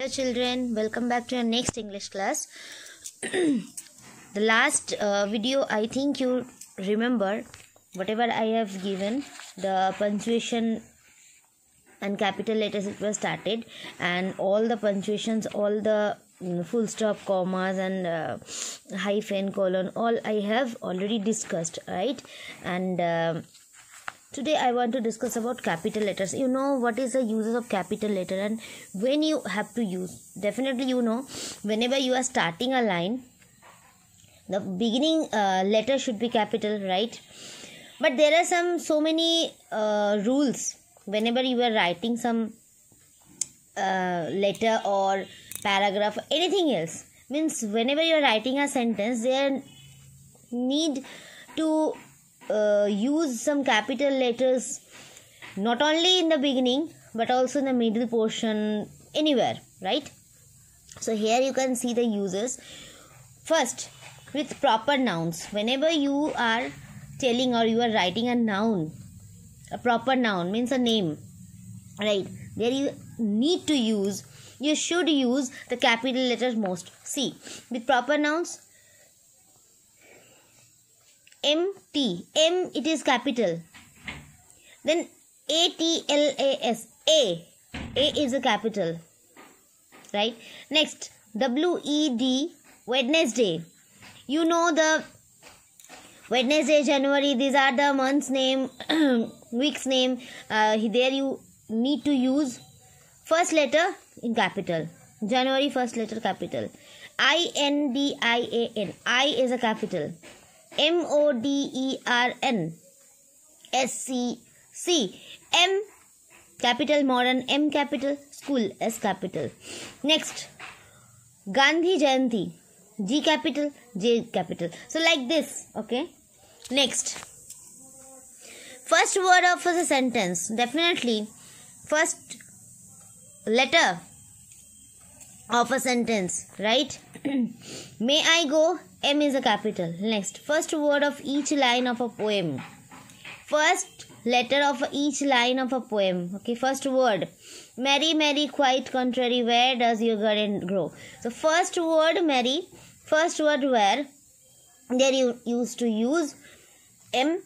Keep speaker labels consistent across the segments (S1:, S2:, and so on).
S1: Hello children, welcome back to our next English class. The last video, I think you remember whatever I have given, the punctuation and capital letters it was started, and all the punctuations, all the full stop, commas and hyphen, colon, all I have already discussed, right? And today I want to discuss about capital letters. You know what is the uses of capital letter and when you have to use. Definitely you know, whenever you are starting a line, the beginning letter should be capital, right? But there are so many rules whenever you are writing some letter or paragraph, anything else. Means whenever you are writing a sentence, there need to use some capital letters not only in the beginning but also in the middle portion, anywhere, right? So here you can see the uses. First, with proper nouns, whenever you are telling or you are writing a noun, a proper noun means a name, right? There you need to use, you should use the capital letters most. See, with proper nouns, M it is capital. Then ATLAS, A is a capital, right? Next, WED, Wednesday. You know the Wednesday, January, these are the month's name, week's name. There you need to use first letter in capital. January, first letter capital. INDIAN, I is a capital. MODERN, SCC, M capital, modern, M capital, school, S capital. Next, Gandhi Jayanti, G capital, J capital. So like this, okay. Next, first word of the sentence, definitely first letter of a sentence, right? May I go? M is a capital. Next, first word of each line of a poem. First letter of each line of a poem. Okay, first word. Mary, Mary, quite contrary, where does your garden grow? So first word Mary, first word where. There you used to use M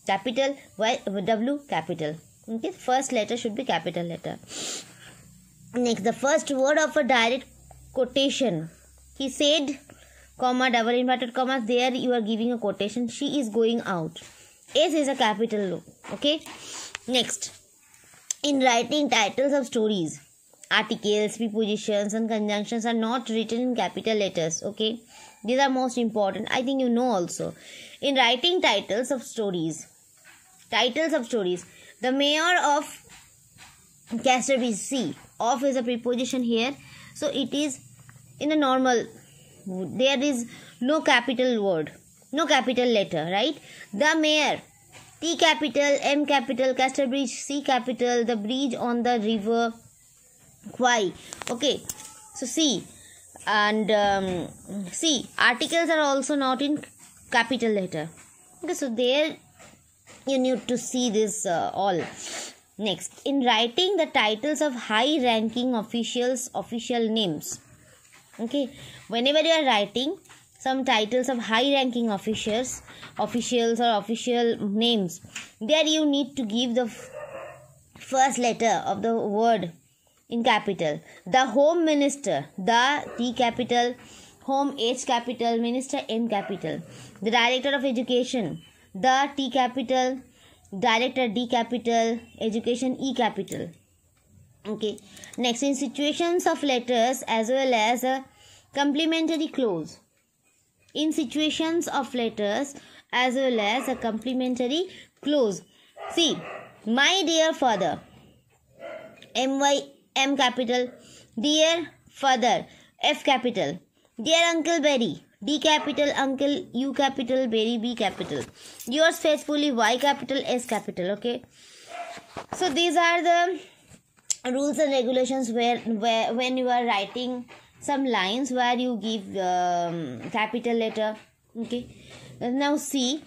S1: capital, Y, W capital. Okay, first letter should be capital letter. Next, the first word of a direct quotation. He said, comma, double inverted commas, there you are giving a quotation. She is going out. S is a capital, okay. Next, in writing titles of stories, articles, prepositions and conjunctions are not written in capital letters, okay. These are most important. I think you know also. In writing titles of stories, the mayor of Casterbridge, C, of is a preposition here. So it is in a normal, there is no capital word, no capital letter, right? The mayor, T capital, M capital, Casterbridge, C capital, the bridge on the river Kwai. Okay, so C and C, articles are also not in capital letter. Okay, so there you need to see this all. Next, in writing the titles of high ranking officials, official names. Okay, whenever you are writing some titles of high ranking officials or official names, there you need to give the first letter of the word in capital. The home minister, the T capital, home H capital, minister M capital. The director of education, the T capital, director D capital, education E capital. Okay, next, in situations of letters as well as a complementary clause. In situations of letters as well as a complementary clause. See, my dear father, M capital, dear father, F capital, dear uncle Berry, D capital, uncle U capital, Berry B capital, yours faithfully, Y capital, S capital. Okay, so these are the rules and regulations where when you are writing some lines where you give capital letter. Okay, now see,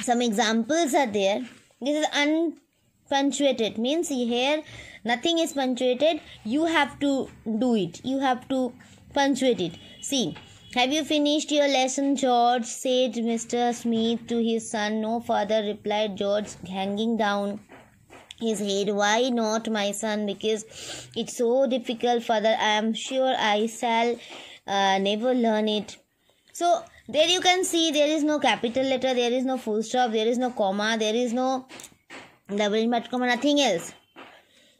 S1: some examples are there. This is unpunctuated, means here nothing is punctuated, you have to do it. You have to punctuate it. See, have you finished your lesson, George? Said Mr. Smith to his son. No, father, replied George, hanging down his head. Why not, my son? Because it's so difficult, father. I am sure I shall never learn it. So there you can see there is no capital letter, there is no full stop, there is no comma, there is no double inverted comma, nothing else.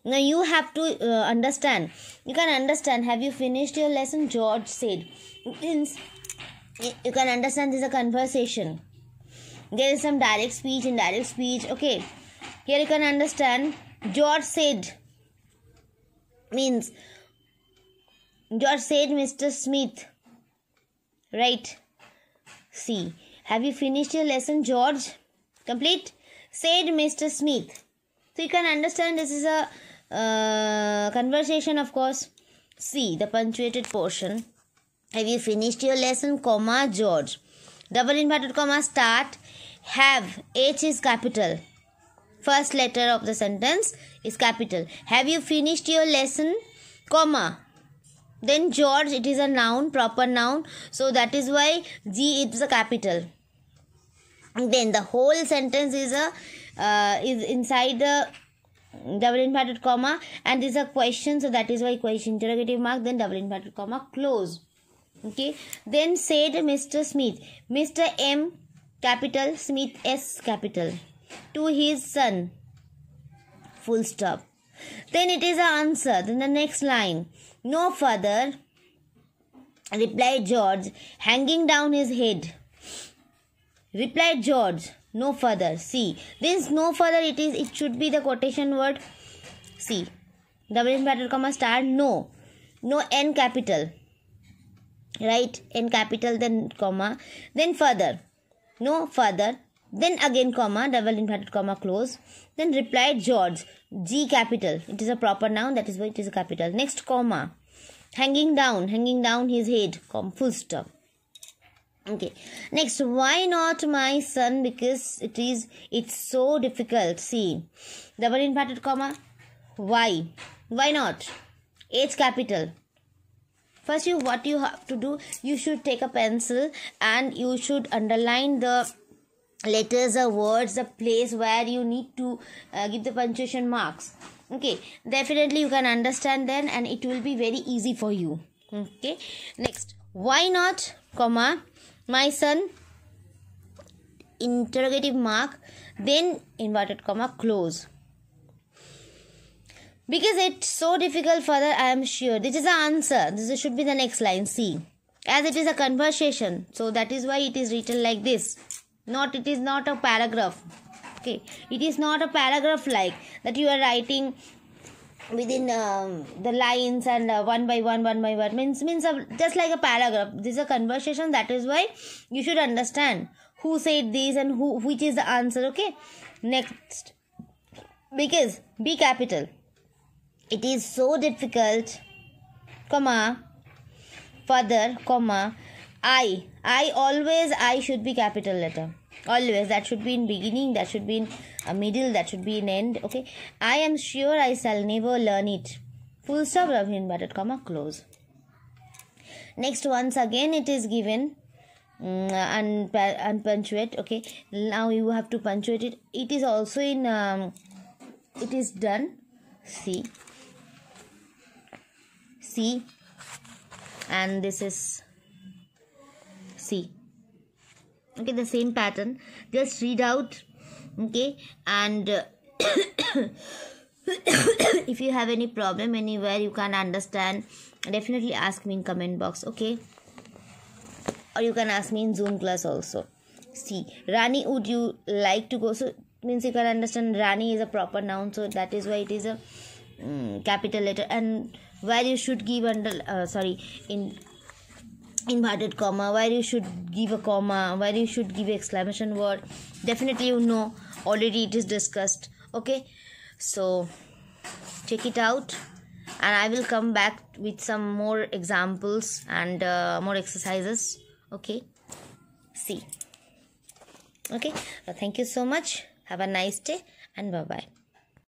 S1: Now you have to understand. You can understand. Have you finished your lesson? George said. Means you can understand this is a conversation. There is some direct speech, indirect speech. Okay. Here you can understand. George said. Means George said Mr. Smith. Right. See. Have you finished your lesson, George? Complete. Said Mr. Smith. So you can understand this is a conversation, of course. See the punctuated portion. Have you finished your lesson, comma, George? Double inverted comma, start. Have, H is capital. First letter of the sentence is capital. Have you finished your lesson, comma. Then George, it is a noun, proper noun. So that is why G is a capital. And then the whole sentence is inside the double inverted comma, and this is a question, so that is why question interrogative mark, then double inverted comma, close. Okay. Then said Mr. Smith, Mr. M capital, Smith S capital, to his son, full stop. Then it is an answer. Then the next line, no, father, replied George, hanging down his head. Replied George, no further. See, this no further, it should be the quotation word. See, double inverted comma, start, no. No, N capital. Right, N capital, then comma, then further. No, further. Then again comma, double inverted comma, close. Then replied George, G capital. It is a proper noun, that is why it is a capital. Next comma, hanging down his head, comma, full stop. Okay. Next, why not, my son? Because it's so difficult. See, double inverted comma, why? Why not? H capital. First, what you have to do, you should take a pencil and you should underline the letters or words, the place where you need to give the punctuation marks. Okay, definitely you can understand then, and it will be very easy for you. Okay. Next, why not, comma, my son, interrogative mark, then inverted comma, close. Because it's so difficult, father, I am sure. This is the answer. This should be the next line. See, as it is a conversation, so that is why it is written like this. It is not a paragraph. Okay, it is not a paragraph like that you are writing within the lines and one by one means just like a paragraph. This is a conversation. That is why you should understand who said this and which is the answer. Okay. Next, because B capital, it is so difficult, comma, further, comma, I should be capital letter. Always, that should be in beginning, that should be in a middle, that should be in end. Okay. I am sure I shall never learn it. Full stop, double inverted comma, close. Next, once again it is given unpunctuate. Okay. Now you have to punctuate it. It is also in it is done. See, and this is C. Okay, the same pattern. Just read out. Okay, and if you have any problem anywhere you can understand, definitely ask me in comment box. Okay, or you can ask me in Zoom class also. See, Rani, would you like to go? So means you can understand Rani is a proper noun, so that is why it is a capital letter, and where you should give in inverted comma, where you should give a comma, where you should give exclamation word. Definitely you know, already it is discussed. Okay, so check it out, and I will come back with some more examples and more exercises. Okay, see. Okay, thank you so much. Have a nice day and bye bye.